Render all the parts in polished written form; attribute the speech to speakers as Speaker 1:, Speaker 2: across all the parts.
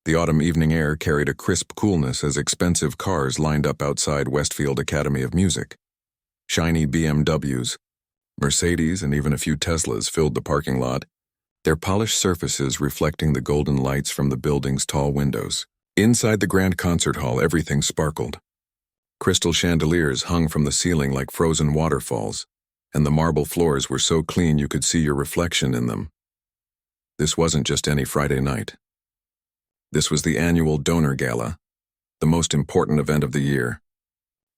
Speaker 1: The autumn evening air carried a crisp coolness as expensive cars lined up outside Westfield Academy of Music. Shiny BMWs, Mercedes, and even a few Teslas filled the parking lot, their polished surfaces reflecting the golden lights from the building's tall windows. Inside the grand concert hall, everything sparkled. Crystal chandeliers hung from the ceiling like frozen waterfalls, and the marble floors were so clean you could see your reflection in them. This wasn't just any Friday night. This was the annual Donor Gala, the most important event of the year.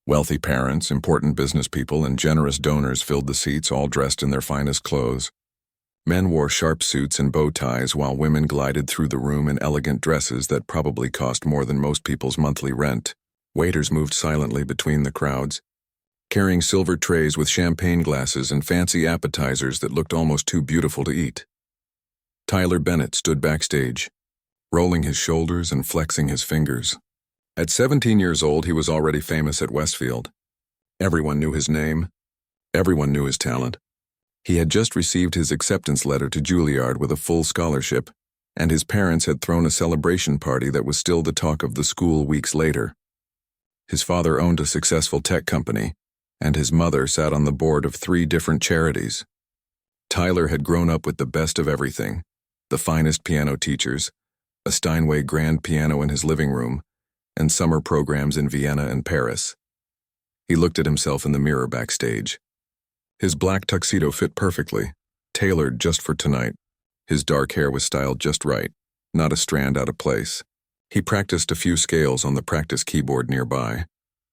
Speaker 1: Wealthy parents, important business people, and generous donors filled the seats, all dressed in their finest clothes. Men wore sharp suits and bow ties, while women glided through the room in elegant dresses that probably cost more than most people's monthly rent. Waiters moved silently between the crowds, carrying silver trays with champagne glasses and fancy appetizers that looked almost too beautiful to eat. Tyler Bennett stood backstage, rolling his shoulders and flexing his fingers. At 17 years old, he was already famous at Westfield. Everyone knew his name. Everyone knew his talent. He had just received his acceptance letter to Juilliard with a full scholarship, and his parents had thrown a celebration party that was still the talk of the school weeks later. His father owned a successful tech company, and his mother sat on the board of 3 different charities. Tyler had grown up with the best of everything: the finest piano teachers, a Steinway grand piano in his living room, and summer programs in Vienna and Paris. He looked at himself in the mirror backstage. His black tuxedo fit perfectly, tailored just for tonight. His dark hair was styled just right, not a strand out of place. He practiced a few scales on the practice keyboard nearby,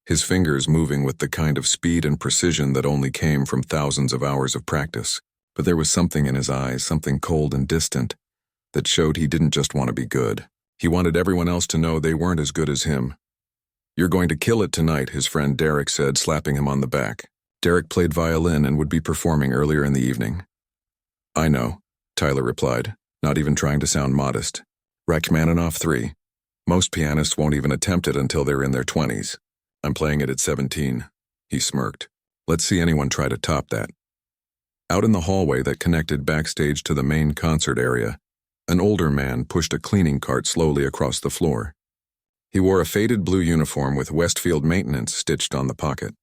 Speaker 1: his fingers moving with the kind of speed and precision that only came from thousands of hours of practice. But there was something in his eyes, something cold and distant, that showed he didn't just want to be good. He wanted everyone else to know they weren't as good as him. "You're going to kill it tonight," his friend Derek said, slapping him on the back. Derek played violin and would be performing earlier in the evening. "I know," Tyler replied, not even trying to sound modest. "Rachmaninoff 3. Most pianists won't even attempt it until they're in their 20s. I'm playing it at 17. He smirked. "Let's see anyone try to top that." Out in the hallway that connected backstage to the main concert area, an older man pushed a cleaning cart slowly across the floor. He wore a faded blue uniform with Westfield Maintenance stitched on the pocket.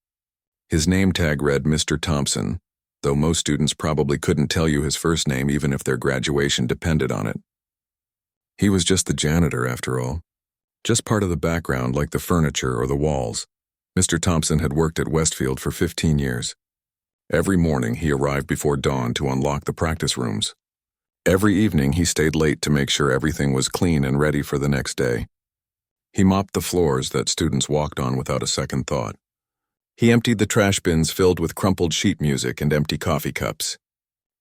Speaker 1: His name tag read Mr. Thompson, though most students probably couldn't tell you his first name even if their graduation depended on it. He was just the janitor, after all. Just part of the background, like the furniture or the walls. Mr. Thompson had worked at Westfield for 15 years. Every morning he arrived before dawn to unlock the practice rooms. Every evening he stayed late to make sure everything was clean and ready for the next day. He mopped the floors that students walked on without a second thought. He emptied the trash bins filled with crumpled sheet music and empty coffee cups.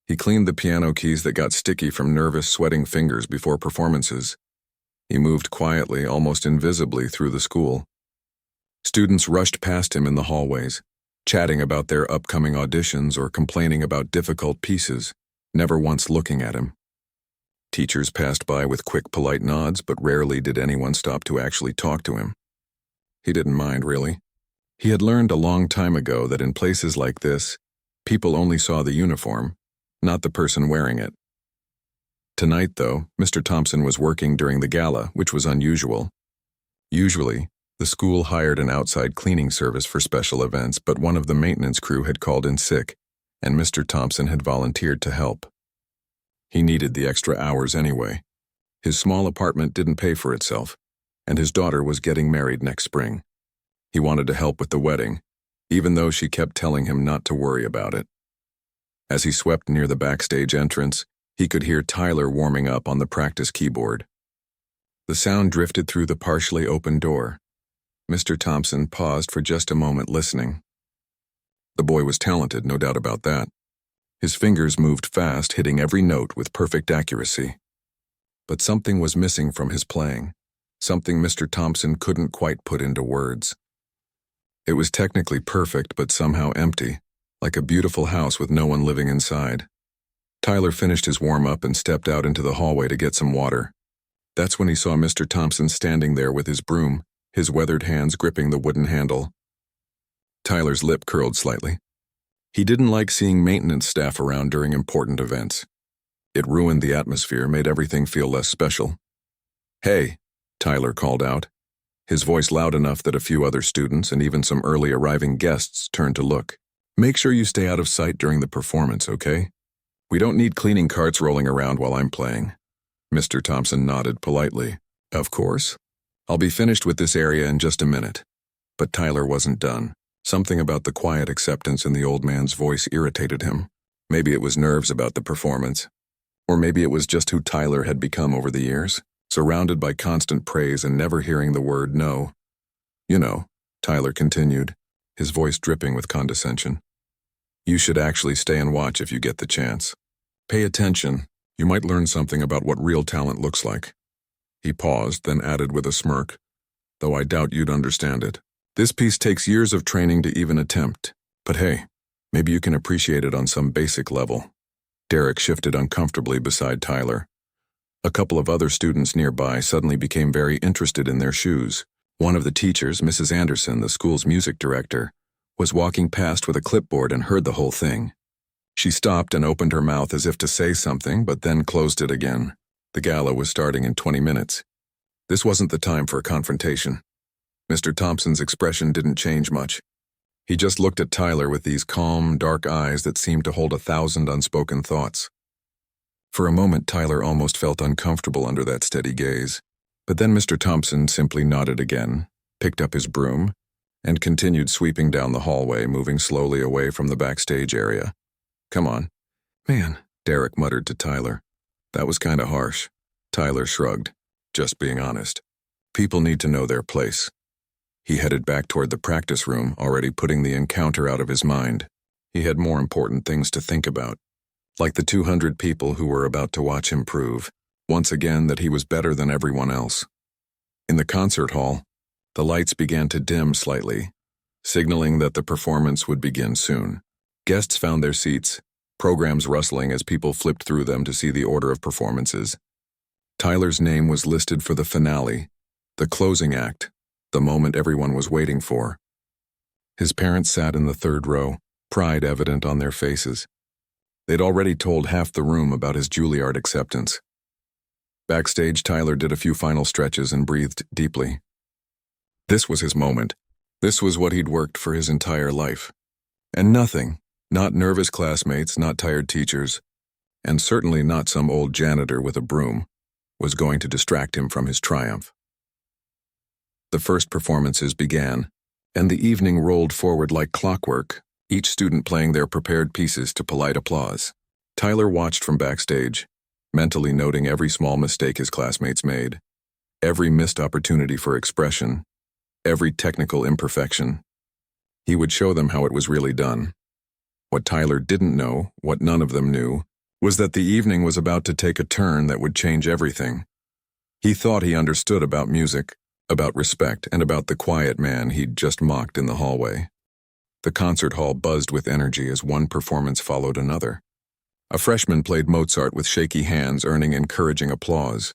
Speaker 1: He cleaned the piano keys that got sticky from nervous, sweating fingers before performances. He moved quietly, almost invisibly, through the school. Students rushed past him in the hallways, chatting about their upcoming auditions or complaining about difficult pieces, never once looking at him. Teachers passed by with quick, polite nods, but rarely did anyone stop to actually talk to him. He didn't mind, really. He had learned a long time ago that in places like this, people only saw the uniform, not the person wearing it. Tonight, though, Mr. Thompson was working during the gala, which was unusual. Usually, the school hired an outside cleaning service for special events, but one of the maintenance crew had called in sick, and Mr. Thompson had volunteered to help. He needed the extra hours anyway. His small apartment didn't pay for itself, and his daughter was getting married next spring. He wanted to help with the wedding, even though she kept telling him not to worry about it. As he swept near the backstage entrance, he could hear Tyler warming up on the practice keyboard. The sound drifted through the partially open door. Mr. Thompson paused for just a moment, listening. The boy was talented, no doubt about that. His fingers moved fast, hitting every note with perfect accuracy. But something was missing from his playing, something Mr. Thompson couldn't quite put into words. It was technically perfect, but somehow empty, like a beautiful house with no one living inside. Tyler finished his warm-up and stepped out into the hallway to get some water. That's when he saw Mr. Thompson standing there with his broom, his weathered hands gripping the wooden handle. Tyler's lip curled slightly. He didn't like seeing maintenance staff around during important events. It ruined the atmosphere, made everything feel less special. "Hey," Tyler called out, his voice loud enough that a few other students and even some early arriving guests turned to look. Make sure you stay out of sight during the performance, okay? We don't need cleaning carts rolling around while I'm playing. Mr. Thompson nodded politely. Of course. I'll be finished with this area in just a minute. But Tyler wasn't done. Something about the quiet acceptance in the old man's voice irritated him. Maybe it was nerves about the performance. Or maybe it was just who Tyler had become over the years, surrounded by constant praise and never hearing the word no. You know, Tyler continued, his voice dripping with condescension. You should actually stay and watch if you get the chance. Pay attention. You might learn something about what real talent looks like. He paused, then added with a smirk, though I doubt you'd understand it. This piece takes years of training to even attempt. But hey, maybe you can appreciate it on some basic level. Derek shifted uncomfortably beside Tyler. A couple of other students nearby suddenly became very interested in their shoes. One of the teachers, Mrs. Anderson, the school's music director, was walking past with a clipboard and heard the whole thing. She stopped and opened her mouth as if to say something, but then closed it again. The gala was starting in 20 minutes. This wasn't the time for a confrontation. Mr. Thompson's expression didn't change much. He just looked at Tyler with these calm, dark eyes that seemed to hold 1,000 unspoken thoughts. For a moment, Tyler almost felt uncomfortable under that steady gaze. But then Mr. Thompson simply nodded again, picked up his broom, and continued sweeping down the hallway, moving slowly away from the backstage area. Come on. Man, Derek muttered to Tyler. That was kinda harsh. Tyler shrugged. Just being honest. People need to know their place. He headed back toward the practice room, already putting the encounter out of his mind. He had more important things to think about, like the 200 people who were about to watch him prove, once again, that he was better than everyone else. In the concert hall, the lights began to dim slightly, signaling that the performance would begin soon. Guests found their seats, programs rustling as people flipped through them to see the order of performances. Tyler's name was listed for the finale, the closing act, the moment everyone was waiting for. His parents sat in the third row, pride evident on their faces. They'd already told half the room about his Juilliard acceptance. Backstage, Tyler did a few final stretches and breathed deeply. This was his moment. This was what he'd worked for his entire life. And nothing, not nervous classmates, not tired teachers, and certainly not some old janitor with a broom, was going to distract him from his triumph. The first performances began, and the evening rolled forward like clockwork, each student playing their prepared pieces to polite applause. Tyler watched from backstage, mentally noting every small mistake his classmates made, every missed opportunity for expression, every technical imperfection. He would show them how it was really done. What Tyler didn't know, what none of them knew, was that the evening was about to take a turn that would change everything. He thought he understood about music, about respect, and about the quiet man he'd just mocked in the hallway. The concert hall buzzed with energy as one performance followed another. A freshman played Mozart with shaky hands, earning encouraging applause.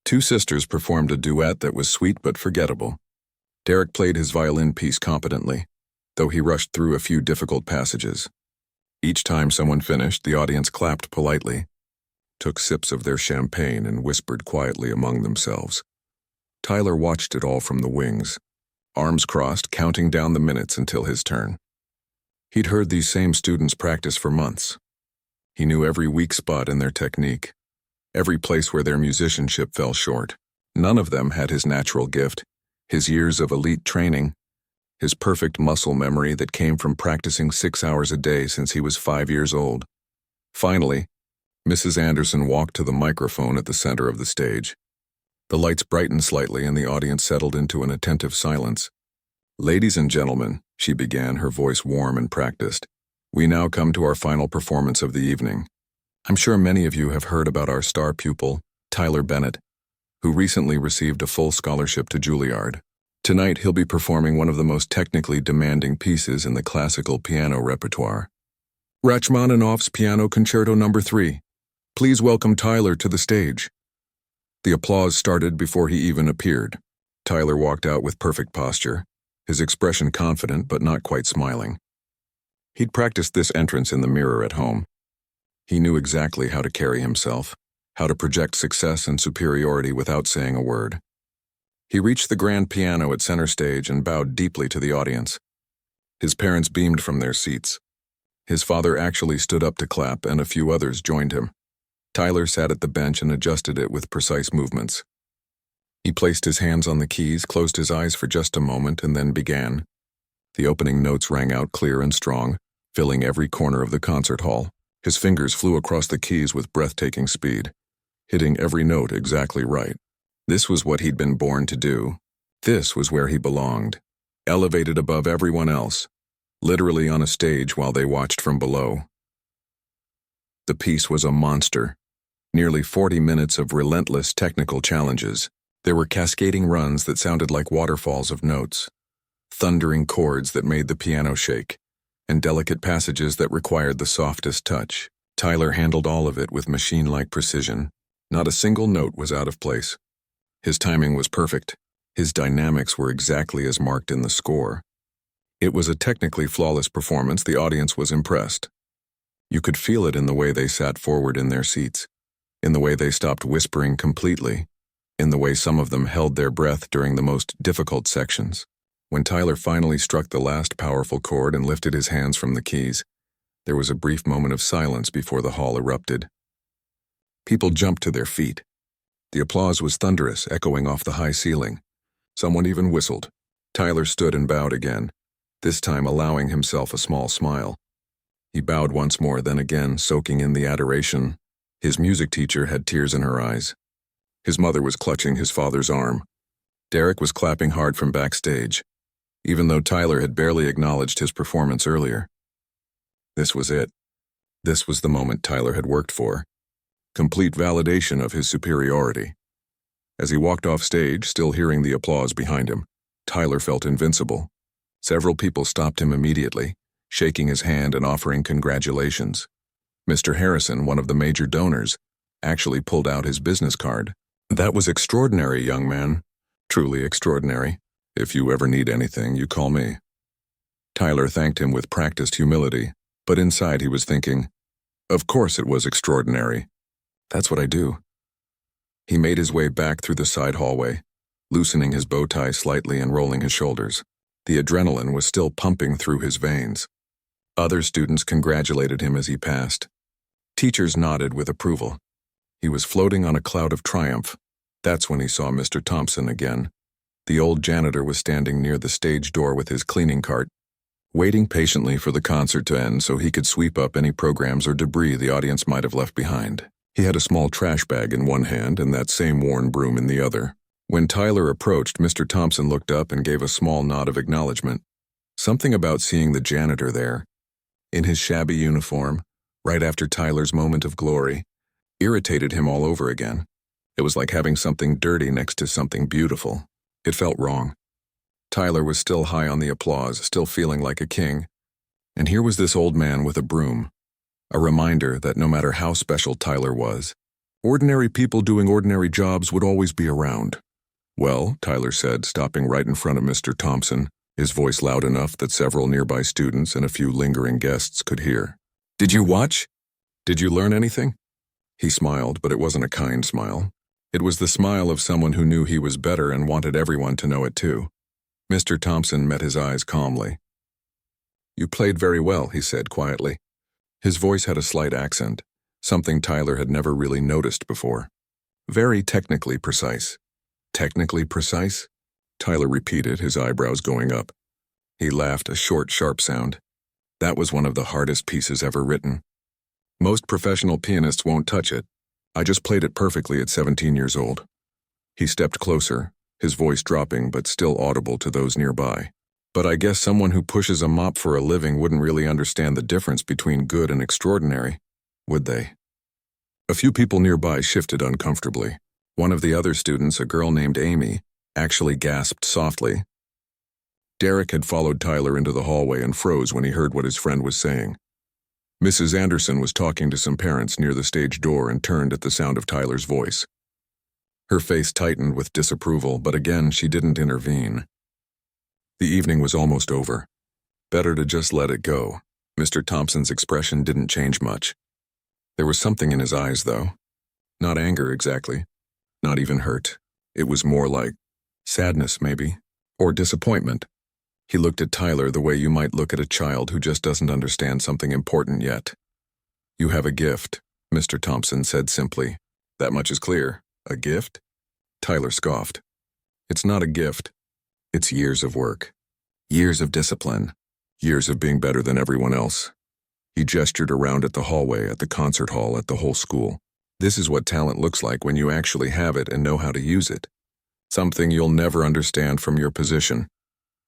Speaker 1: Two sisters performed a duet that was sweet but forgettable. Derek played his violin piece competently, though he rushed through a few difficult passages. Each time someone finished, the audience clapped politely, took sips of their champagne, and whispered quietly among themselves. Tyler watched it all from the wings, arms crossed, counting down the minutes until his turn. He'd heard these same students practice for months. He knew every weak spot in their technique, every place where their musicianship fell short. None of them had his natural gift, his years of elite training, his perfect muscle memory that came from practicing 6 hours a day since he was 5 years old. Finally, Mrs. Anderson walked to the microphone at the center of the stage. The lights brightened slightly and the audience settled into an attentive silence. Ladies and gentlemen, she began, her voice warm and practiced, we now come to our final performance of the evening. I'm sure many of you have heard about our star pupil, Tyler Bennett, who recently received a full scholarship to Juilliard. Tonight he'll be performing one of the most technically demanding pieces in the classical piano repertoire, Rachmaninoff's Piano Concerto No. 3. Please welcome Tyler to the stage. The applause started before he even appeared. Tyler walked out with perfect posture, his expression confident but not quite smiling. He'd practiced this entrance in the mirror at home. He knew exactly how to carry himself, how to project success and superiority without saying a word. He reached the grand piano at center stage and bowed deeply to the audience. His parents beamed from their seats. His father actually stood up to clap, and a few others joined him. Tyler sat at the bench and adjusted it with precise movements. He placed his hands on the keys, closed his eyes for just a moment, and then began. The opening notes rang out clear and strong, filling every corner of the concert hall. His fingers flew across the keys with breathtaking speed, hitting every note exactly right. This was what he'd been born to do. This was where he belonged, elevated above everyone else, literally on a stage while they watched from below. The piece was a monster. Nearly 40 minutes of relentless technical challenges. There were cascading runs that sounded like waterfalls of notes, thundering chords that made the piano shake, and delicate passages that required the softest touch. Tyler handled all of it with machine-like precision. Not a single note was out of place. His timing was perfect. His dynamics were exactly as marked in the score. It was a technically flawless performance. The audience was impressed. You could feel it in the way they sat forward in their seats, in the way they stopped whispering completely, in the way some of them held their breath during the most difficult sections. When Tyler finally struck the last powerful chord and lifted his hands from the keys, there was a brief moment of silence before the hall erupted. People jumped to their feet. The applause was thunderous, echoing off the high ceiling. Someone even whistled. Tyler stood and bowed again, this time allowing himself a small smile. He bowed once more, then again, soaking in the adoration. His music teacher had tears in her eyes. His mother was clutching his father's arm. Derek was clapping hard from backstage, even though Tyler had barely acknowledged his performance earlier. This was it. This was the moment Tyler had worked for. Complete validation of his superiority. As he walked off stage, still hearing the applause behind him, Tyler felt invincible. Several people stopped him immediately, shaking his hand and offering congratulations. Mr. Harrison, one of the major donors, actually pulled out his business card. "That was extraordinary, young man. Truly extraordinary. If you ever need anything, you call me." Tyler thanked him with practiced humility, but inside he was thinking, of course it was extraordinary. That's what I do. He made his way back through the side hallway, loosening his bow tie slightly and rolling his shoulders. The adrenaline was still pumping through his veins. Other students congratulated him as he passed. Teachers nodded with approval. He was floating on a cloud of triumph. That's when he saw Mr. Thompson again. The old janitor was standing near the stage door with his cleaning cart, waiting patiently for the concert to end so he could sweep up any programs or debris the audience might have left behind. He had a small trash bag in one hand and that same worn broom in the other. When Tyler approached, Mr. Thompson looked up and gave a small nod of acknowledgement. Something about seeing the janitor there, in his shabby uniform, right after Tyler's moment of glory, irritated him all over again. It was like having something dirty next to something beautiful. It felt wrong. Tyler was still high on the applause, still feeling like a king. And here was this old man with a broom. A reminder that no matter how special Tyler was, ordinary people doing ordinary jobs would always be around. "Well," Tyler said, stopping right in front of Mr. Thompson, his voice loud enough that several nearby students and a few lingering guests could hear. "Did you watch? Did you learn anything?" He smiled, but it wasn't a kind smile. It was the smile of someone who knew he was better and wanted everyone to know it too. Mr. Thompson met his eyes calmly. "You played very well," he said quietly. His voice had a slight accent, something Tyler had never really noticed before. "Very technically precise." "Technically precise?" Tyler repeated, his eyebrows going up. He laughed, a short, sharp sound. "That was one of the hardest pieces ever written. Most professional pianists won't touch it. I just played it perfectly at 17 years old." He stepped closer, his voice dropping but still audible to those nearby. "But I guess someone who pushes a mop for a living wouldn't really understand the difference between good and extraordinary, would they?" A few people nearby shifted uncomfortably. One of the other students, a girl named Amy, actually gasped softly. Derek had followed Tyler into the hallway and froze when he heard what his friend was saying. Mrs. Anderson was talking to some parents near the stage door and turned at the sound of Tyler's voice. Her face tightened with disapproval, but again she didn't intervene. The evening was almost over. Better to just let it go. Mr. Thompson's expression didn't change much. There was something in his eyes, though. Not anger exactly. Not even hurt. It was more like Sadness, maybe. Or disappointment. He looked at Tyler the way you might look at a child who just doesn't understand something important yet. "You have a gift," Mr. Thompson said simply. "That much is clear. A gift?" Tyler scoffed. "It's not a gift. It's years of work. Years of discipline. Years of being better than everyone else." He gestured around at the hallway, at the concert hall, at the whole school. "This is what talent looks like when you actually have it and know how to use it. Something you'll never understand from your position."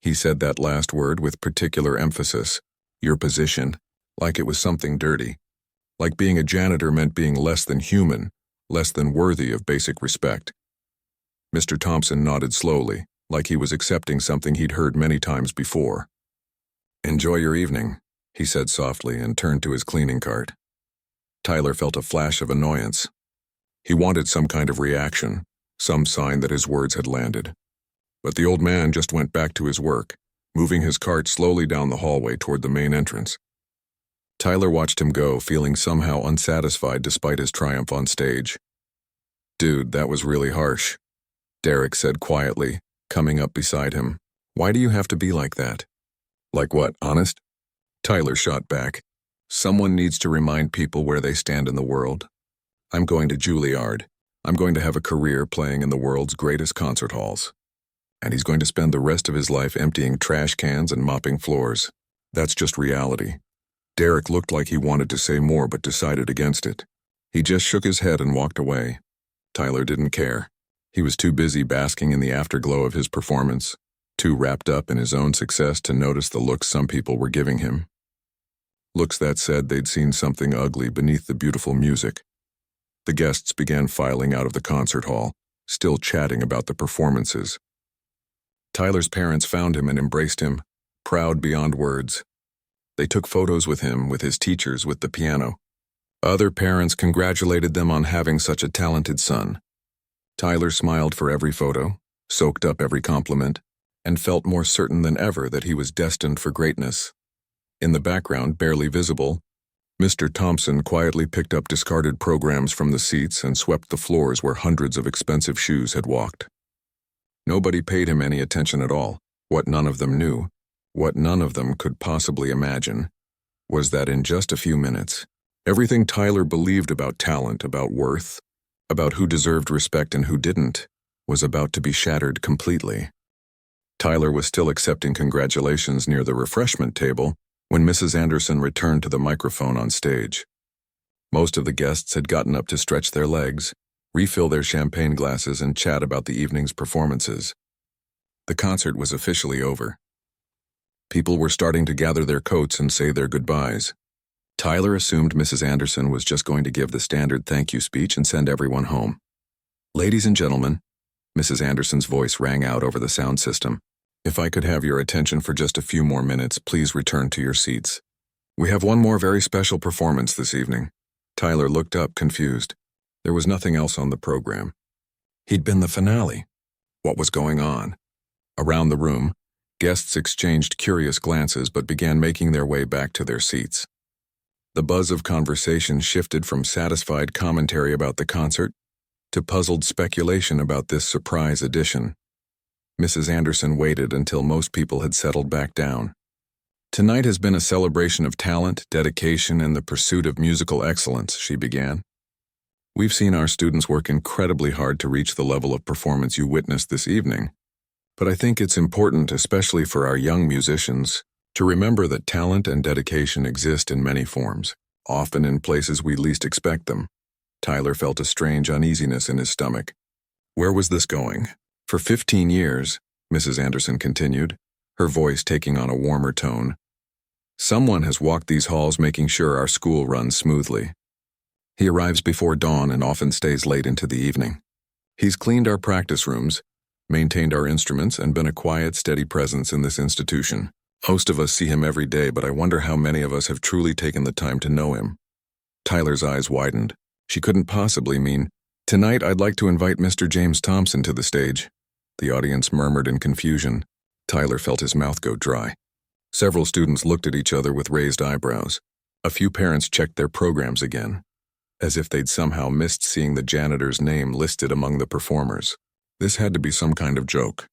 Speaker 1: He said that last word with particular emphasis. Your position. Like it was something dirty. Like being a janitor meant being less than human, less than worthy of basic respect. Mr. Thompson nodded slowly, like he was accepting something he'd heard many times before. "Enjoy your evening," he said softly and turned to his cleaning cart. Tyler felt a flash of annoyance. He wanted some kind of reaction, some sign that his words had landed. But the old man just went back to his work, moving his cart slowly down the hallway toward the main entrance. Tyler watched him go, feeling somehow unsatisfied despite his triumph on stage. "Dude, that was really harsh," Derek said quietly, coming up beside him. "Why do you have to be like that?" "Like what, honest?" Tyler shot back. "Someone needs to remind people where they stand in the world. I'm going to Juilliard. I'm going to have a career playing in the world's greatest concert halls. And he's going to spend the rest of his life emptying trash cans and mopping floors. That's just reality." Derek looked like he wanted to say more but decided against it. He just shook his head and walked away. Tyler didn't care. He was too busy basking in the afterglow of his performance, too wrapped up in his own success to notice the looks some people were giving him. Looks that said they'd seen something ugly beneath the beautiful music. The guests began filing out of the concert hall, still chatting about the performances. Tyler's parents found him and embraced him, proud beyond words. They took photos with him, with his teachers, with the piano. Other parents congratulated them on having such a talented son. Tyler smiled for every photo, soaked up every compliment, and felt more certain than ever that he was destined for greatness. In the background, barely visible, Mr. Thompson quietly picked up discarded programs from the seats and swept the floors where hundreds of expensive shoes had walked. Nobody paid him any attention at all. What none of them knew, what none of them could possibly imagine, was that in just a few minutes, everything Tyler believed about talent, about worth, about who deserved respect and who didn't, was about to be shattered completely. Tyler was still accepting congratulations near the refreshment table when Mrs. Anderson returned to the microphone on stage. Most of the guests had gotten up to stretch their legs, refill their champagne glasses, and chat about the evening's performances. The concert was officially over. People were starting to gather their coats and say their goodbyes. Tyler assumed Mrs. Anderson was just going to give the standard thank you speech and send everyone home. "Ladies and gentlemen," Mrs. Anderson's voice rang out over the sound system, "if I could have your attention for just a few more minutes, please return to your seats. We have one more very special performance this evening." Tyler looked up, confused. There was nothing else on the program. He'd been the finale. What was going on? Around the room, guests exchanged curious glances but began making their way back to their seats. The buzz of conversation shifted from satisfied commentary about the concert to puzzled speculation about this surprise addition. Mrs. Anderson waited until most people had settled back down. "Tonight has been a celebration of talent, dedication, and the pursuit of musical excellence," she began. "We've seen our students work incredibly hard to reach the level of performance you witnessed this evening. But I think it's important, especially for our young musicians, to remember that talent and dedication exist in many forms, often in places we least expect them." Tyler felt a strange uneasiness in his stomach. Where was this going? "For 15 years, Mrs. Anderson continued, her voice taking on a warmer tone, "someone has walked these halls making sure our school runs smoothly. He arrives before dawn and often stays late into the evening. He's cleaned our practice rooms, maintained our instruments, and been a quiet, steady presence in this institution. Most of us see him every day, but I wonder how many of us have truly taken the time to know him." Tyler's eyes widened. She couldn't possibly mean, "Tonight I'd like to invite Mr. James Thompson to the stage." The audience murmured in confusion. Tyler felt his mouth go dry. Several students looked at each other with raised eyebrows. A few parents checked their programs again, as if they'd somehow missed seeing the janitor's name listed among the performers. This had to be some kind of joke.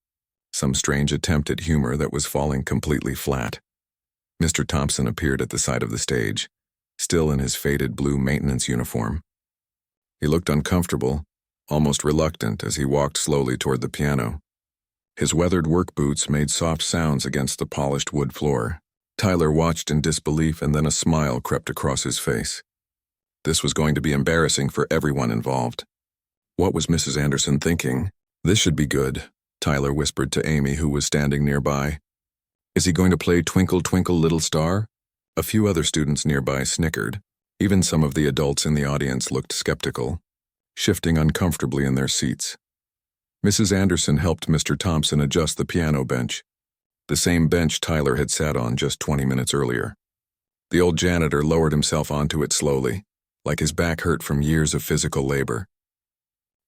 Speaker 1: some strange attempt at humor that was falling completely flat. Mr. Thompson appeared at the side of the stage, still in his faded blue maintenance uniform. He looked uncomfortable, almost reluctant as he walked slowly toward the piano. His weathered work boots made soft sounds against the polished wood floor. Tyler watched in disbelief, and then a smile crept across his face. This was going to be embarrassing for everyone involved. What was Mrs. Anderson thinking? This should be good, Tyler whispered to Amy, who was standing nearby. Is he going to play Twinkle, Twinkle, Little Star? A few other students nearby snickered. Even some of the adults in the audience looked skeptical, shifting uncomfortably in their seats. Mrs. Anderson helped Mr. Thompson adjust the piano bench, the same bench Tyler had sat on just 20 minutes earlier. The old janitor lowered himself onto it slowly, like his back hurt from years of physical labor.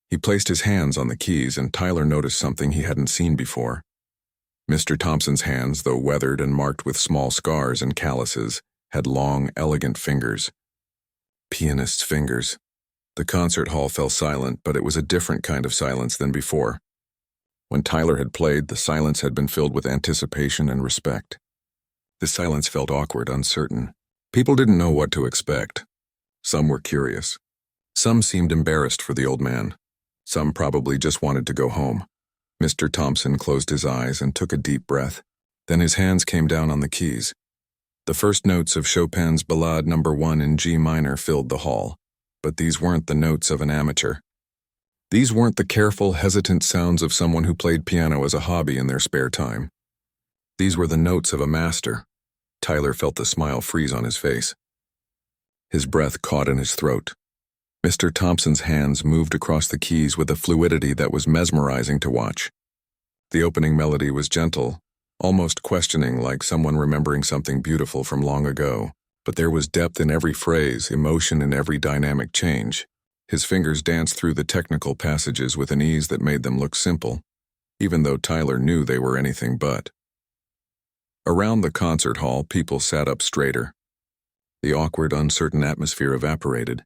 Speaker 1: He placed his hands on the keys, and Tyler noticed something he hadn't seen before. Mr. Thompson's hands, though weathered and marked with small scars and calluses, had long, elegant fingers. Pianist's fingers. The concert hall fell silent, but it was a different kind of silence than before. When Tyler had played, the silence had been filled with anticipation and respect. The silence felt awkward, uncertain. People didn't know what to expect. Some were curious. Some seemed embarrassed for the old man. Some probably just wanted to go home. Mr. Thompson closed his eyes and took a deep breath. Then his hands came down on the keys. The first notes of Chopin's Ballade No. 1 in G minor filled the hall, but these weren't the notes of an amateur. These weren't the careful, hesitant sounds of someone who played piano as a hobby in their spare time. These were the notes of a master. Tyler felt the smile freeze on his face. His breath caught in his throat. Mr. Thompson's hands moved across the keys with a fluidity that was mesmerizing to watch. The opening melody was gentle, almost questioning, like someone remembering something beautiful from long ago. But there was depth in every phrase, emotion in every dynamic change. His fingers danced through the technical passages with an ease that made them look simple, even though Tyler knew they were anything but. Around the concert hall, people sat up straighter. The awkward, uncertain atmosphere evaporated.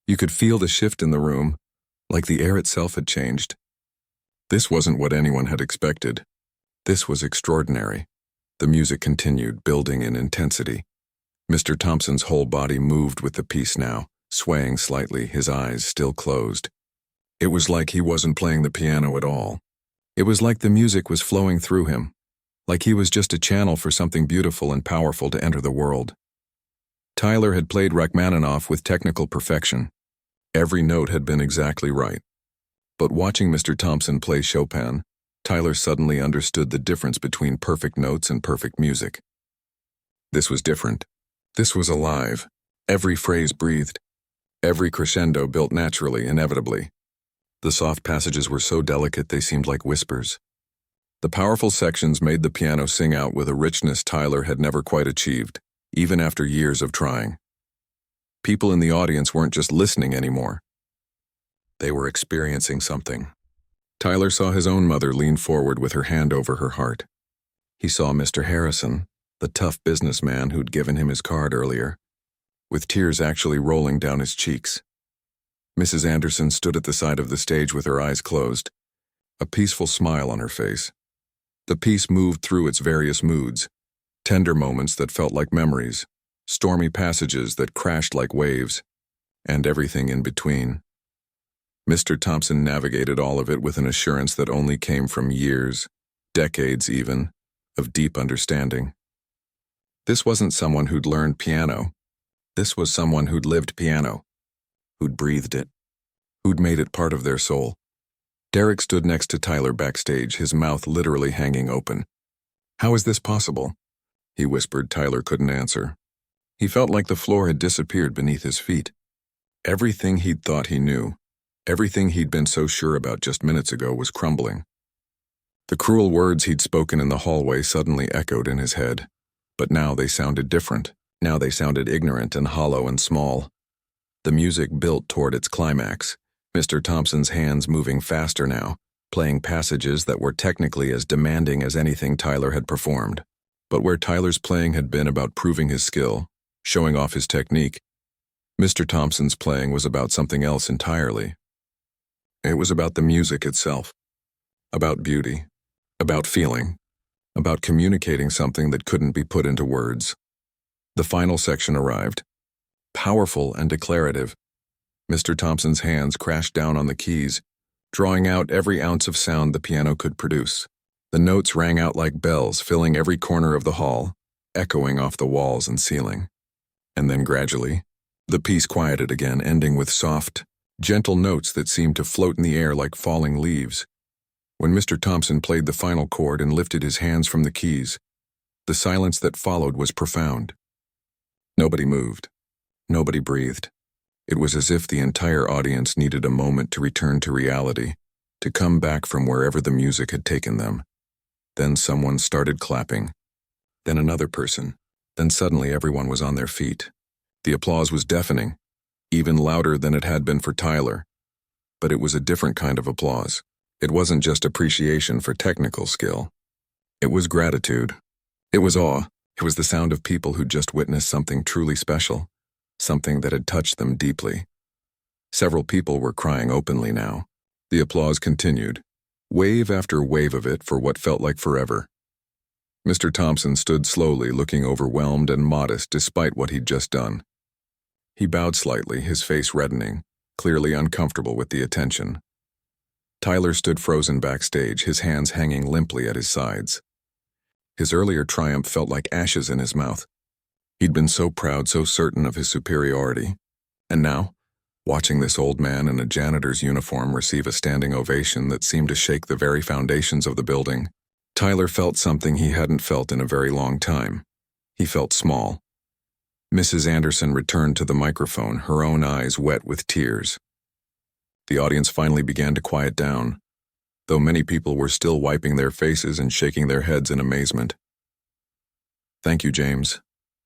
Speaker 1: You could feel the shift in the room, like the air itself had changed. This wasn't what anyone had expected. This was extraordinary. The music continued, building in intensity. Mr. Thompson's whole body moved with the piece now, swaying slightly, his eyes still closed. It was like he wasn't playing the piano at all. It was like the music was flowing through him, like he was just a channel for something beautiful and powerful to enter the world. Tyler had played Rachmaninoff with technical perfection. Every note had been exactly right. But watching Mr. Thompson play Chopin, Tyler suddenly understood the difference between perfect notes and perfect music. This was different. This was alive. Every phrase breathed. Every crescendo built naturally, inevitably. The soft passages were so delicate they seemed like whispers. The powerful sections made the piano sing out with a richness Tyler had never quite achieved, even after years of trying. People in the audience weren't just listening anymore. They were experiencing something. Tyler saw his own mother lean forward with her hand over her heart. He saw Mr. Harrison, the tough businessman who'd given him his card earlier, with tears actually rolling down his cheeks. Mrs. Anderson stood at the side of the stage with her eyes closed, a peaceful smile on her face. The piece moved through its various moods, tender moments that felt like memories, stormy passages that crashed like waves, and everything in between. Mr. Thompson navigated all of it with an assurance that only came from years, decades even, of deep understanding. This wasn't someone who'd learned piano. This was someone who'd lived piano, who'd breathed it, who'd made it part of their soul. Derek stood next to Tyler backstage, his mouth literally hanging open. "How is this possible?" he whispered. Tyler couldn't answer. He felt like the floor had disappeared beneath his feet. Everything he'd thought he knew, everything he'd been so sure about just minutes ago was crumbling. The cruel words he'd spoken in the hallway suddenly echoed in his head. But now they sounded different. Now they sounded ignorant and hollow and small. The music built toward its climax, Mr. Thompson's hands moving faster now, playing passages that were technically as demanding as anything Tyler had performed. But where Tyler's playing had been about proving his skill, showing off his technique, Mr. Thompson's playing was about something else entirely. It was about the music itself, about beauty, about feeling, about communicating something that couldn't be put into words. The final section arrived. Powerful and declarative. Mr. Thompson's hands crashed down on the keys, drawing out every ounce of sound the piano could produce. The notes rang out like bells, filling every corner of the hall, echoing off the walls and ceiling. And then gradually, the piece quieted again, ending with soft, gentle notes that seemed to float in the air like falling leaves. When Mr. Thompson played the final chord and lifted his hands from the keys, the silence that followed was profound. Nobody moved. Nobody breathed. It was as if the entire audience needed a moment to return to reality, to come back from wherever the music had taken them. Then someone started clapping. Then another person. Then suddenly everyone was on their feet. The applause was deafening, even louder than it had been for Tyler. But it was a different kind of applause. It wasn't just appreciation for technical skill. It was gratitude. It was awe. It was the sound of people who'd just witnessed something truly special, something that had touched them deeply. Several people were crying openly now. The applause continued, wave after wave of it for what felt like forever. Mr. Thompson stood slowly, looking overwhelmed and modest despite what he'd just done. He bowed slightly, his face reddening, clearly uncomfortable with the attention. Tyler stood frozen backstage, his hands hanging limply at his sides. His earlier triumph felt like ashes in his mouth. He'd been so proud, so certain of his superiority. And now, watching this old man in a janitor's uniform receive a standing ovation that seemed to shake the very foundations of the building, Tyler felt something he hadn't felt in a very long time. He felt small. Mrs. Anderson returned to the microphone, her own eyes wet with tears. The audience finally began to quiet down, though many people were still wiping their faces and shaking their heads in amazement. "Thank you, James,"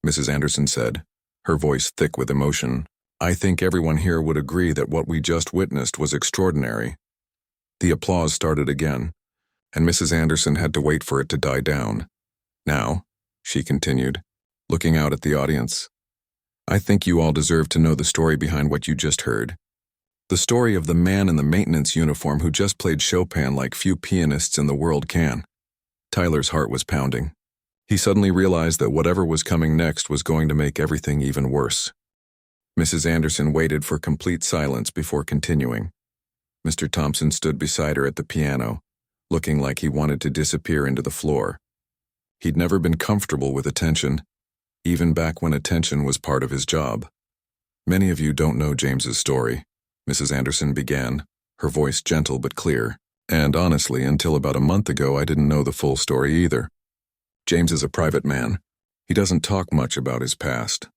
Speaker 1: Mrs. Anderson said, her voice thick with emotion. "I think everyone here would agree that what we just witnessed was extraordinary." The applause started again, and Mrs. Anderson had to wait for it to die down. "Now," she continued, looking out at the audience, "I think you all deserve to know the story behind what you just heard. The story of the man in the maintenance uniform who just played Chopin like few pianists in the world can." Tyler's heart was pounding. He suddenly realized that whatever was coming next was going to make everything even worse. Mrs. Anderson waited for complete silence before continuing. Mr. Thompson stood beside her at the piano, looking like he wanted to disappear into the floor. He'd never been comfortable with attention, even back when attention was part of his job. "Many of you don't know James's story," Mrs. Anderson began, her voice gentle but clear. "And honestly, until about a month ago, I didn't know the full story either. James is a private man. He doesn't talk much about his past.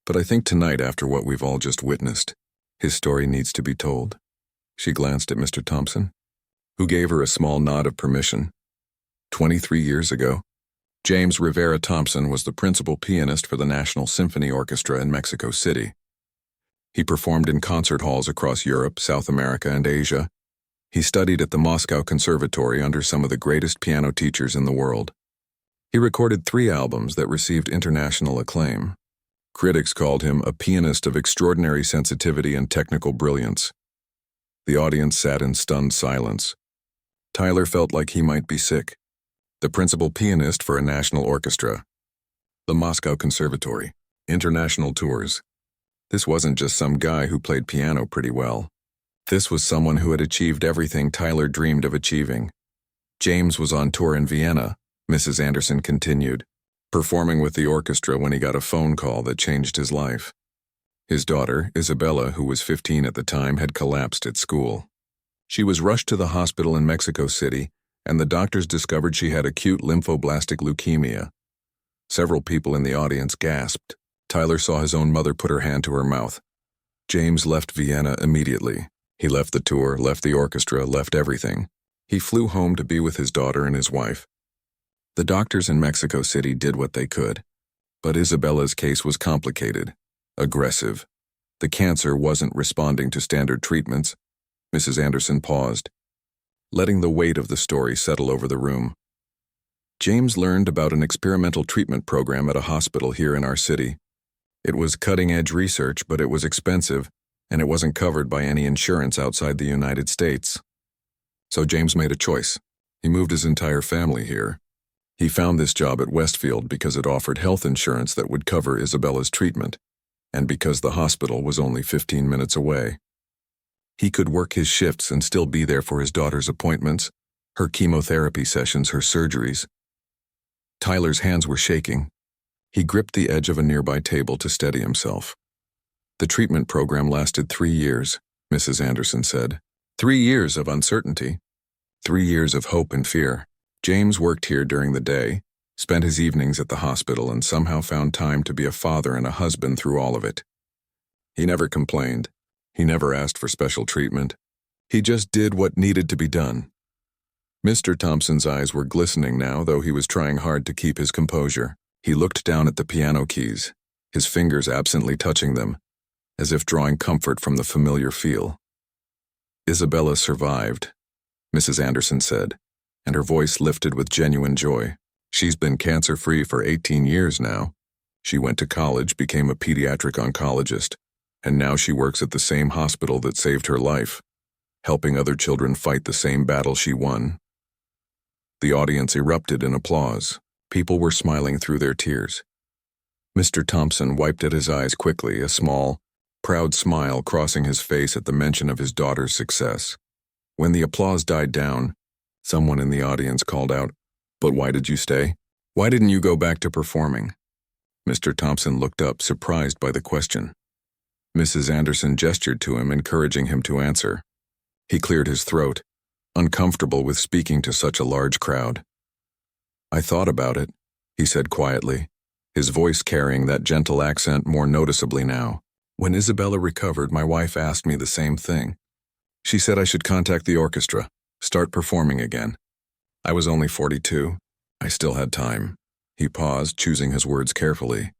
Speaker 1: But I think tonight, after what we've all just witnessed, his story needs to be told." She glanced at Mr. Thompson, who gave her a small nod of permission. 23 years ago, James Rivera Thompson was the principal pianist for the National Symphony Orchestra in Mexico City. He performed in concert halls across Europe, South America, and Asia. He studied at the Moscow Conservatory under some of the greatest piano teachers in the world. He recorded 3 albums that received international acclaim. Critics called him a pianist of extraordinary sensitivity and technical brilliance. The audience sat in stunned silence. Tyler felt like he might be sick. The principal pianist for a national orchestra. The Moscow Conservatory. International tours. This wasn't just some guy who played piano pretty well. This was someone who had achieved everything Tyler dreamed of achieving. James was on tour in Vienna, Mrs. Anderson continued, performing with the orchestra when he got a phone call that changed his life. His daughter, Isabella, who was 15 at the time, had collapsed at school. She was rushed to the hospital in Mexico City, and the doctors discovered she had acute lymphoblastic leukemia. Several people in the audience gasped. Tyler saw his own mother put her hand to her mouth. James left Vienna immediately. He left the tour, left the orchestra, left everything. He flew home to be with his daughter and his wife. The doctors in Mexico City did what they could, but Isabella's case was complicated, aggressive. The cancer wasn't responding to standard treatments. Mrs. Anderson paused, letting the weight of the story settle over the room. James learned about an experimental treatment program at a hospital here in our city. It was cutting-edge research, but it was expensive, and it wasn't covered by any insurance outside the United States. So James made a choice. He moved his entire family here. He found this job at Westfield because it offered health insurance that would cover Isabella's treatment, and because the hospital was only 15 minutes away. He could work his shifts and still be there for his daughter's appointments, her chemotherapy sessions, her surgeries. Tyler's hands were shaking. He gripped the edge of a nearby table to steady himself. The treatment program lasted 3 years, Mrs. Anderson said. 3 years of uncertainty. 3 years of hope and fear. James worked here during the day, spent his evenings at the hospital, and somehow found time to be a father and a husband through all of it. He never complained. He never asked for special treatment. He just did what needed to be done. Mr. Thompson's eyes were glistening now, though he was trying hard to keep his composure. He looked down at the piano keys, his fingers absently touching them, as if drawing comfort from the familiar feel. Isabella survived, Mrs. Anderson said, and her voice lifted with genuine joy. She's been cancer-free for 18 years now. She went to college, became a pediatric oncologist, and now she works at the same hospital that saved her life, helping other children fight the same battle she won. The audience erupted in applause. People were smiling through their tears. Mr. Thompson wiped at his eyes quickly, a small, proud smile crossing his face at the mention of his daughter's success. When the applause died down, someone in the audience called out, "But why did you stay? Why didn't you go back to performing?" Mr. Thompson looked up, surprised by the question. Mrs. Anderson gestured to him, encouraging him to answer. He cleared his throat, uncomfortable with speaking to such a large crowd. "I thought about it," he said quietly, his voice carrying that gentle accent more noticeably now. "When Isabella recovered, my wife asked me the same thing. She said I should contact the orchestra, start performing again. I was only 42. I still had time." He paused, choosing his words carefully.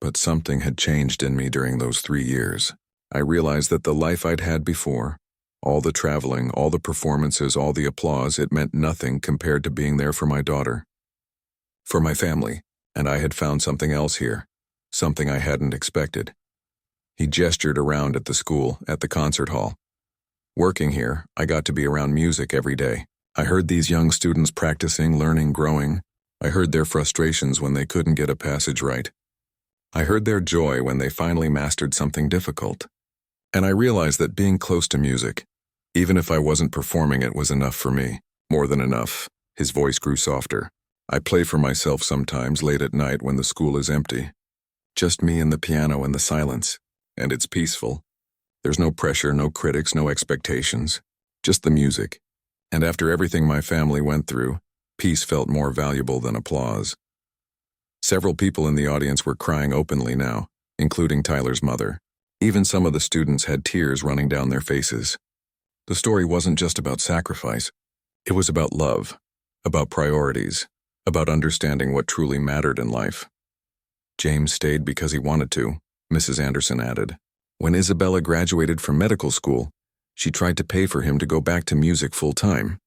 Speaker 1: But something had changed in me during those 3 years. I realized that the life I'd had before, all the traveling, all the performances, all the applause, it meant nothing compared to being there for my daughter, for my family, and I had found something else here, something I hadn't expected. He gestured around at the school, at the concert hall. Working here, I got to be around music every day. I heard these young students practicing, learning, growing. I heard their frustrations when they couldn't get a passage right. I heard their joy when they finally mastered something difficult. And I realized that being close to music, even if I wasn't performing it, was enough for me. More than enough. His voice grew softer. I play for myself sometimes late at night when the school is empty. Just me and the piano and the silence. And it's peaceful. There's no pressure, no critics, no expectations. Just the music. And after everything my family went through, peace felt more valuable than applause. Several people in the audience were crying openly now, including Tyler's mother. Even some of the students had tears running down their faces. The story wasn't just about sacrifice. It was about love, about priorities, about understanding what truly mattered in life. James stayed because he wanted to, Mrs. Anderson added. When Isabella graduated from medical school, she tried to pay for him to go back to music full-time.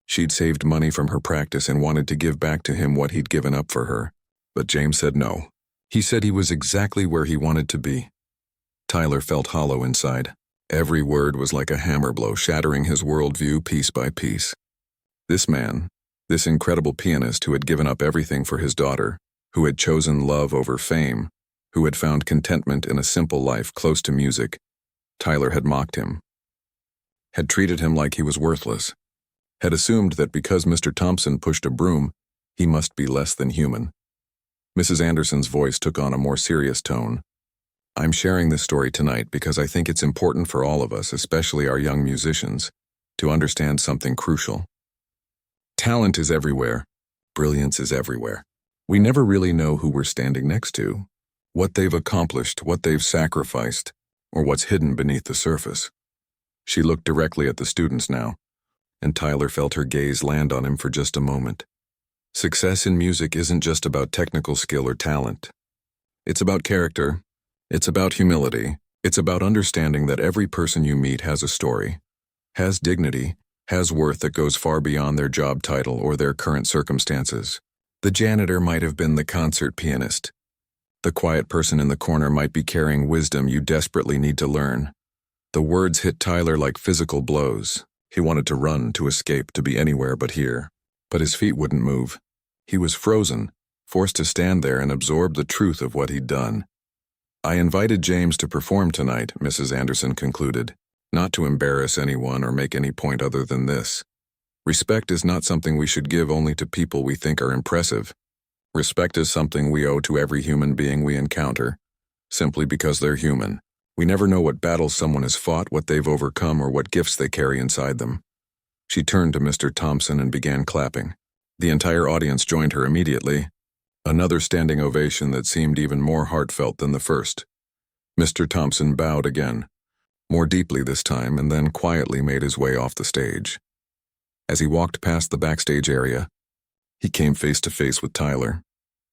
Speaker 1: She'd saved money from her practice and wanted to give back to him what he'd given up for her. But James said no. He said he was exactly where he wanted to be. Tyler felt hollow inside. Every word was like a hammer blow, shattering his worldview piece by piece. This man, this incredible pianist who had given up everything for his daughter, who had chosen love over fame, who had found contentment in a simple life close to music, Tyler had mocked him, had treated him like he was worthless, had assumed that because Mr. Thompson pushed a broom, he must be less than human. Mrs. Anderson's voice took on a more serious tone. "I'm sharing this story tonight because I think it's important for all of us, especially our young musicians, to understand something crucial. Talent is everywhere. Brilliance is everywhere. We never really know who we're standing next to, what they've accomplished, what they've sacrificed, or what's hidden beneath the surface." She looked directly at the students now, and Tyler felt her gaze land on him for just a moment. Success in music isn't just about technical skill or talent. It's about character. It's about humility. It's about understanding that every person you meet has a story, has dignity, has worth that goes far beyond their job title or their current circumstances. The janitor might have been the concert pianist. The quiet person in the corner might be carrying wisdom you desperately need to learn. The words hit Tyler like physical blows. He wanted to run, to escape, to be anywhere but here. But his feet wouldn't move. He was frozen, forced to stand there and absorb the truth of what he'd done. I invited James to perform tonight, Mrs. Anderson concluded, not to embarrass anyone or make any point other than this. Respect is not something we should give only to people we think are impressive. Respect is something we owe to every human being we encounter, simply because they're human. We never know what battles someone has fought, what they've overcome, or what gifts they carry inside them. She turned to Mr. Thompson and began clapping. The entire audience joined her immediately. Another standing ovation that seemed even more heartfelt than the first. Mr. Thompson bowed again, more deeply this time, and then quietly made his way off the stage. As he walked past the backstage area, he came face to face with Tyler.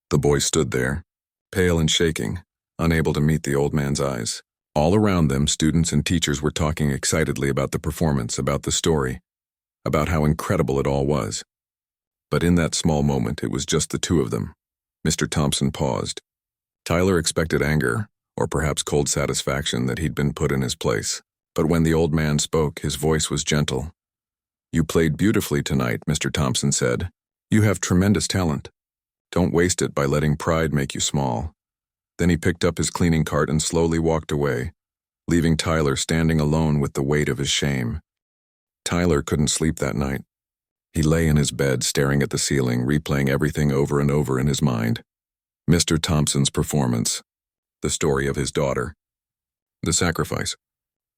Speaker 1: The boy stood there, pale and shaking, unable to meet the old man's eyes. All around them, students and teachers were talking excitedly about the performance, about the story, about how incredible it all was. But in that small moment, it was just the two of them. Mr. Thompson paused. Tyler expected anger, or perhaps cold satisfaction that he'd been put in his place. But when the old man spoke, his voice was gentle. "You played beautifully tonight," Mr. Thompson said. "You have tremendous talent. Don't waste it by letting pride make you small." Then he picked up his cleaning cart and slowly walked away, leaving Tyler standing alone with the weight of his shame. Tyler couldn't sleep that night. He lay in his bed staring at the ceiling, replaying everything over and over in his mind. Mr. Thompson's performance, the story of his daughter, the sacrifice,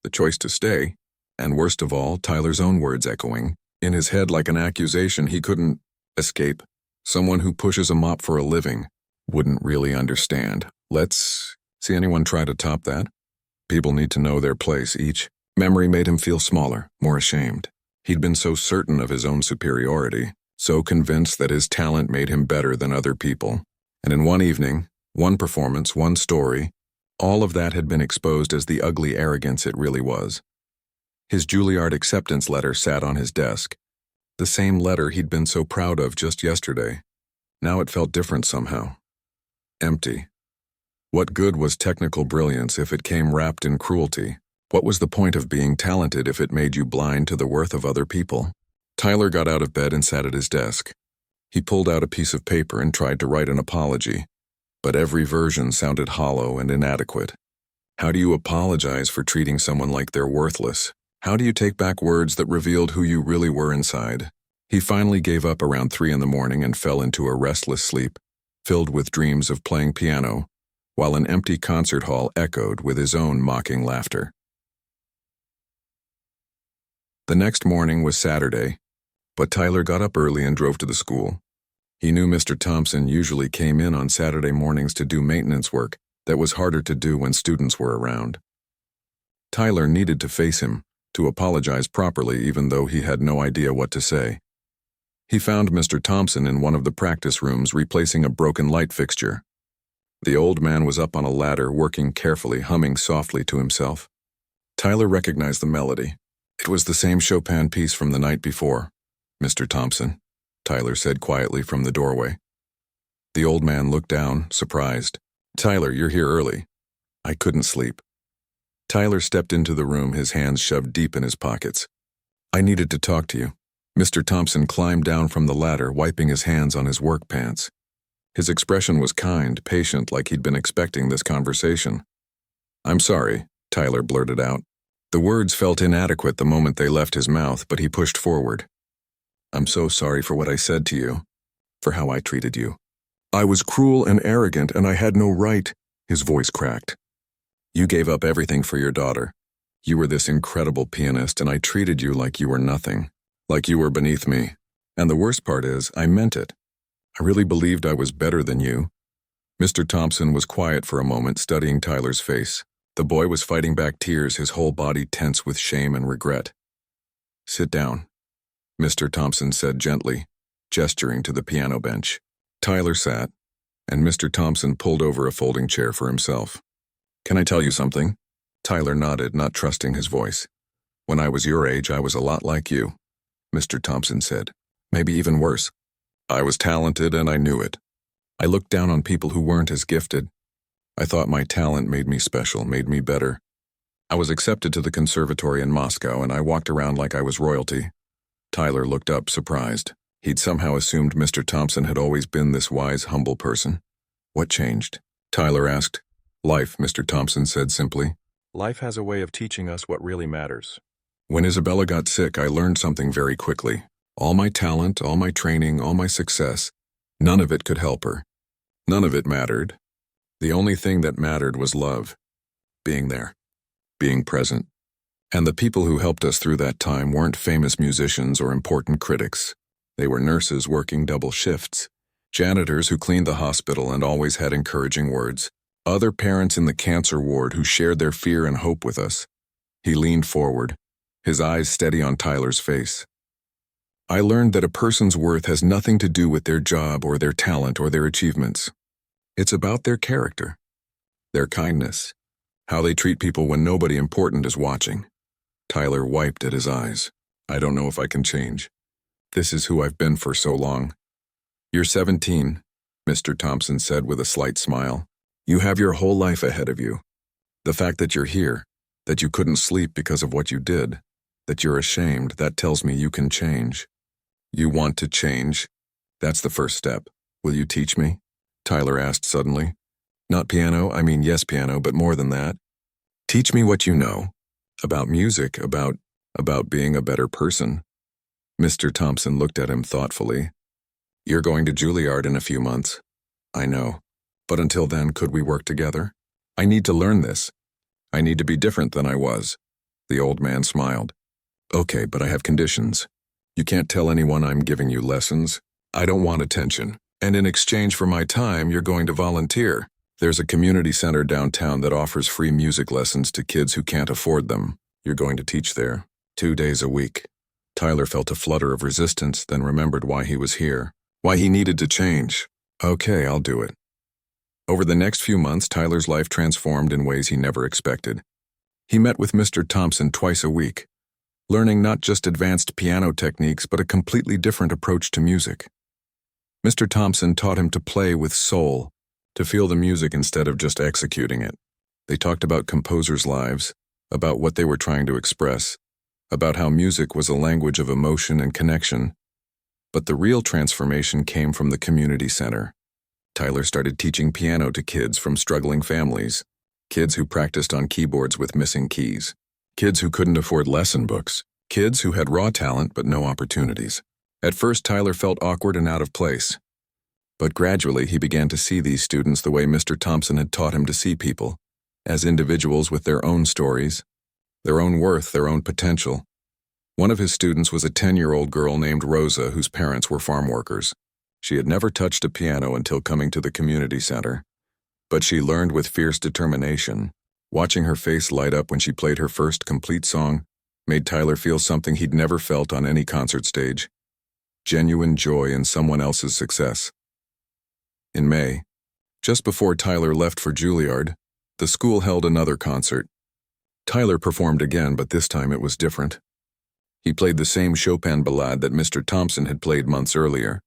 Speaker 1: the choice to stay, and worst of all, Tyler's own words echoing in his head like an accusation he couldn't escape. Someone who pushes a mop for a living wouldn't really understand. Let's see anyone try to top that? People need to know their place. Each memory made him feel smaller, more ashamed. He'd been so certain of his own superiority, so convinced that his talent made him better than other people. And in one evening, one performance, one story, all of that had been exposed as the ugly arrogance it really was. His Juilliard acceptance letter sat on his desk. The same letter he'd been so proud of just yesterday. Now it felt different somehow. Empty. What good was technical brilliance if it came wrapped in cruelty? What was the point of being talented if it made you blind to the worth of other people? Tyler got out of bed and sat at his desk. He pulled out a piece of paper and tried to write an apology, but every version sounded hollow and inadequate. How do you apologize for treating someone like they're worthless? How do you take back words that revealed who you really were inside? He finally gave up around 3 a.m. and fell into a restless sleep, filled with dreams of playing piano, while an empty concert hall echoed with his own mocking laughter. The next morning was Saturday, but Tyler got up early and drove to the school. He knew Mr. Thompson usually came in on Saturday mornings to do maintenance work that was harder to do when students were around. Tyler needed to face him, to apologize properly even though he had no idea what to say. He found Mr. Thompson in one of the practice rooms replacing a broken light fixture. The old man was up on a ladder working carefully, humming softly to himself. Tyler recognized the melody. "It was the same Chopin piece from the night before, Mr. Thompson," Tyler said quietly from the doorway. The old man looked down, surprised. "Tyler, you're here early." "I couldn't sleep." Tyler stepped into the room, his hands shoved deep in his pockets. "I needed to talk to you." Mr. Thompson climbed down from the ladder, wiping his hands on his work pants. His expression was kind, patient, like he'd been expecting this conversation. "I'm sorry," Tyler blurted out. The words felt inadequate the moment they left his mouth, but he pushed forward. "I'm so sorry for what I said to you, for how I treated you. I was cruel and arrogant, and I had no right," his voice cracked. "You gave up everything for your daughter. You were this incredible pianist, and I treated you like you were nothing, like you were beneath me. And the worst part is, I meant it. I really believed I was better than you." Mr. Thompson was quiet for a moment, studying Tyler's face. The boy was fighting back tears, his whole body tense with shame and regret. "Sit down," Mr. Thompson said gently, gesturing to the piano bench. Tyler sat, and Mr. Thompson pulled over a folding chair for himself. "Can I tell you something?" Tyler nodded, not trusting his voice. "When I was your age, I was a lot like you," Mr. Thompson said. "Maybe even worse. I was talented and I knew it. I looked down on people who weren't as gifted. I thought my talent made me special, made me better. I was accepted to the conservatory in Moscow, and I walked around like I was royalty. Tyler looked up, surprised. He'd somehow assumed Mr. Thompson had always been this wise, humble person. What changed? Tyler asked. Life, Mr. Thompson said simply. Life has a way of teaching us what really matters. When Isabella got sick, I learned something very quickly. All my talent, all my training, all my success, none of it could help her. None of it mattered. The only thing that mattered was love. Being there. Being present. And the people who helped us through that time weren't famous musicians or important critics. They were nurses working double shifts, janitors who cleaned the hospital and always had encouraging words, other parents in the cancer ward who shared their fear and hope with us. He leaned forward, his eyes steady on Tyler's face. I learned that a person's worth has nothing to do with their job or their talent or their achievements. It's about their character, their kindness, how they treat people when nobody important is watching. Tyler wiped at his eyes. I don't know if I can change. This is who I've been for so long. You're 17, Mr. Thompson said with a slight smile. You have your whole life ahead of you. The fact that you're here, that you couldn't sleep because of what you did, that you're ashamed, that tells me you can change. You want to change? That's the first step. Will you teach me? Tyler asked suddenly. Not piano, I mean yes piano, but more than that. Teach me what you know. About music, about being a better person. Mr. Thompson looked at him thoughtfully. You're going to Juilliard in a few months. I know. But until then, could we work together? I need to learn this. I need to be different than I was. The old man smiled. Okay, but I have conditions. You can't tell anyone I'm giving you lessons. I don't want attention. And in exchange for my time, you're going to volunteer. There's a community center downtown that offers free music lessons to kids who can't afford them. You're going to teach there, 2 days a week. Tyler felt a flutter of resistance, then remembered why he was here, why he needed to change. Okay, I'll do it. Over the next few months, Tyler's life transformed in ways he never expected. He met with Mr. Thompson twice a week, learning not just advanced piano techniques, but a completely different approach to music. Mr. Thompson taught him to play with soul, to feel the music instead of just executing it. They talked about composers' lives, about what they were trying to express, about how music was a language of emotion and connection. But the real transformation came from the community center. Tyler started teaching piano to kids from struggling families, kids who practiced on keyboards with missing keys, kids who couldn't afford lesson books, kids who had raw talent but no opportunities. At first, Tyler felt awkward and out of place. But gradually, he began to see these students the way Mr. Thompson had taught him to see people, as individuals with their own stories, their own worth, their own potential. One of his students was a 10-year-old girl named Rosa whose parents were farm workers. She had never touched a piano until coming to the community center, but she learned with fierce determination. Watching her face light up when she played her first complete song made Tyler feel something he'd never felt on any concert stage: genuine joy in someone else's success. In May, just before Tyler left for Juilliard, the school held another concert. Tyler performed again, but this time it was different. He played the same Chopin ballade that Mr. Thompson had played months earlier.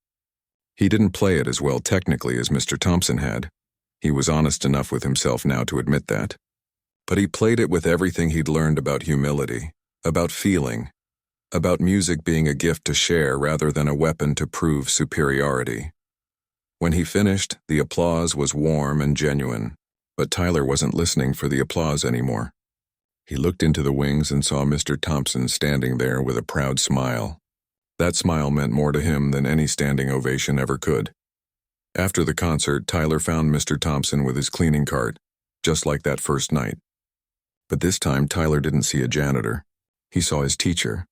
Speaker 1: He didn't play it as well technically as Mr. Thompson had. He was honest enough with himself now to admit that. But he played it with everything he'd learned about humility, about feeling, about music being a gift to share rather than a weapon to prove superiority. When he finished, the applause was warm and genuine, but Tyler wasn't listening for the applause anymore. He looked into the wings and saw Mr. Thompson standing there with a proud smile. That smile meant more to him than any standing ovation ever could. After the concert, Tyler found Mr. Thompson with his cleaning cart, just like that first night. But this time, Tyler didn't see a janitor. He saw his teacher,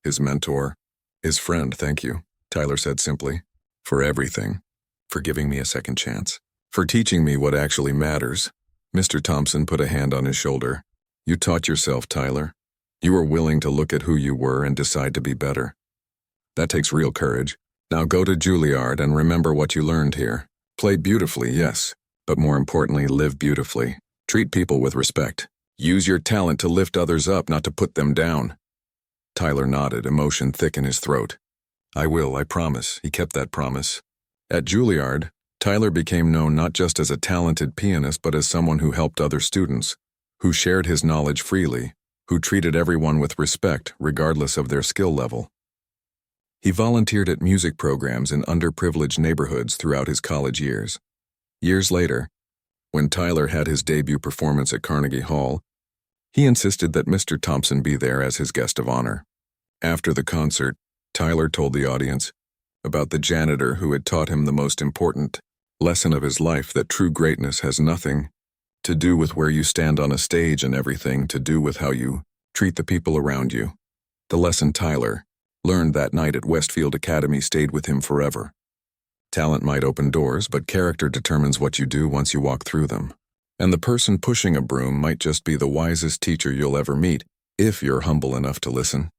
Speaker 1: his mentor, his friend. Thank you, Tyler said simply, for everything, for giving me a second chance, for teaching me what actually matters. Mr. Thompson put a hand on his shoulder. You taught yourself, Tyler. You were willing to look at who you were and decide to be better. That takes real courage. Now go to Juilliard and remember what you learned here. Play beautifully, yes, but more importantly, live beautifully. Treat people with respect. Use your talent to lift others up, not to put them down. Tyler nodded, emotion thick in his throat. I will, I promise. He kept that promise. At Juilliard, Tyler became known not just as a talented pianist, but as someone who helped other students, who shared his knowledge freely, who treated everyone with respect regardless of their skill level. He volunteered at music programs in underprivileged neighborhoods throughout his college years. Years later, when Tyler had his debut performance at Carnegie Hall, he insisted that Mr. Thompson be there as his guest of honor. After the concert, Tyler told the audience about the janitor who had taught him the most important lesson of his life, that true greatness has nothing to do with where you stand on a stage and everything to do with how you treat the people around you. The lesson Tyler learned that night at Westfield Academy stayed with him forever. Talent might open doors, but character determines what you do once you walk through them. And the person pushing a broom might just be the wisest teacher you'll ever meet, if you're humble enough to listen.